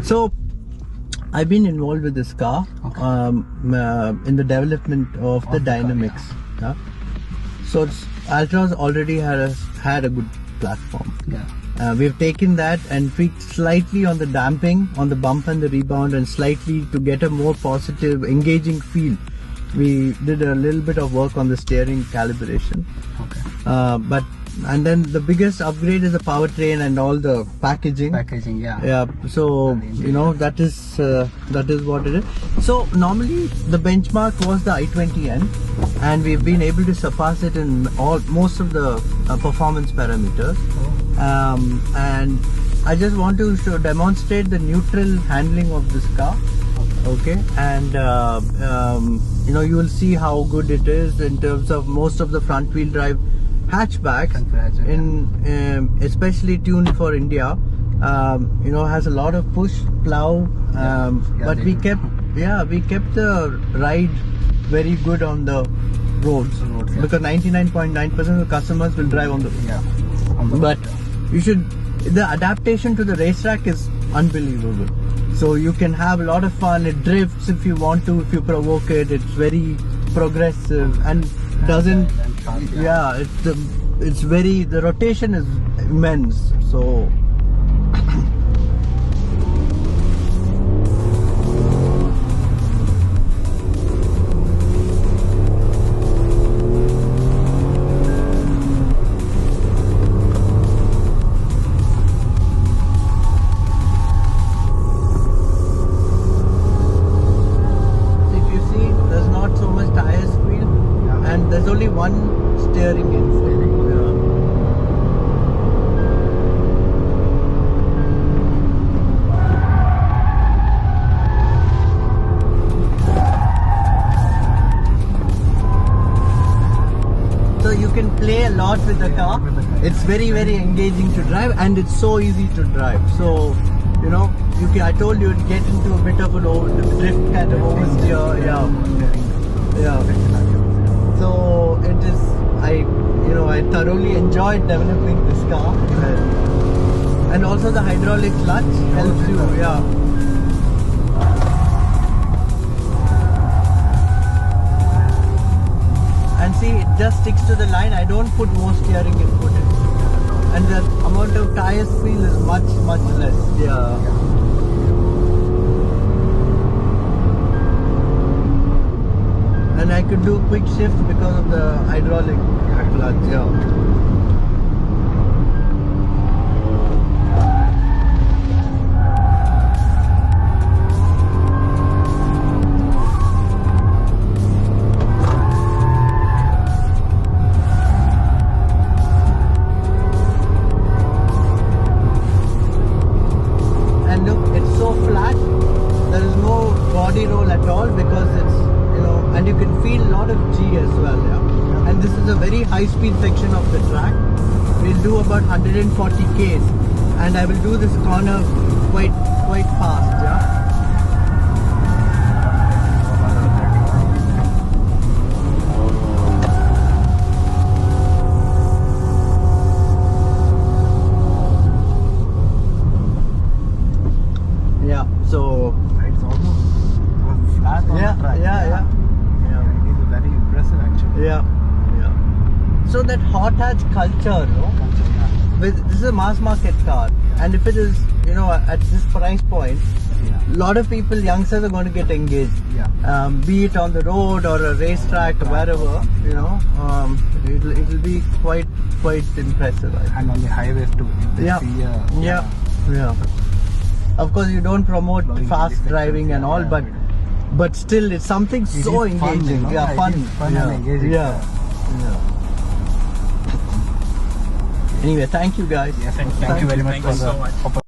So I've been involved with this car in the development of the dynamics. Yeah. So Altroz already had a good platform. Yeah. We've taken that and tweaked slightly on the damping, on the bump and the rebound, and slightly to get a more positive, engaging feel. We did a little bit of work on the steering calibration. Okay. And then the biggest upgrade is the powertrain and all the packaging. Packaging, yeah. Yeah. So that is what it is. So normally the benchmark was the i20N, and we've been able to surpass it in most of the performance parameters. And I just want to demonstrate the neutral handling of this car. Okay, and you will see how good it is in terms of most of the front wheel drive hatchbacks, especially tuned for India. Has a lot of push plow, but we kept the ride very good on the roads, because 99.9% of the customers will drive on the road. But the adaptation to the racetrack is unbelievable. So you can have a lot of fun. It drifts if you want to, if you provoke it. It's very progressive and doesn't. Yeah, it's very. The rotation is immense. So. There's only one steering input. So you can play a lot with the car. It's very, very engaging to drive, and it's so easy to drive. So I told you to get into a bit of a drift kind of oversteer. Yeah. So it is, I thoroughly enjoyed developing this car, and also the hydraulic clutch helps you, And see, it just sticks to the line. I don't put more steering input in, and the amount of tires feel is much less. Yeah. And I could do quick shift because of the hydraulic clutch. And look, it's so flat. There is no body roll at all, because it's and you can feel a lot of G as well. Yeah? And this is a very high speed section of the track. We'll do about 140 k's, and I will do this corner quite fast. Yeah. Yeah. So it's almost flat on the track. Yeah. It is very impressive actually. Yeah. So that hot hatch culture, this is a mass market car, and if it is, at this price point, a lot of people, youngsters, are going to get engaged. Yeah. Be it on the road or a racetrack or wherever, it'll be quite impressive. And on the highways too. Yeah. Of course, you don't promote fast driving and all, but still, it's something so engaging. Fun and engaging. Yeah. Anyway, thank you guys. Yes, thank you very much. Thank you so much.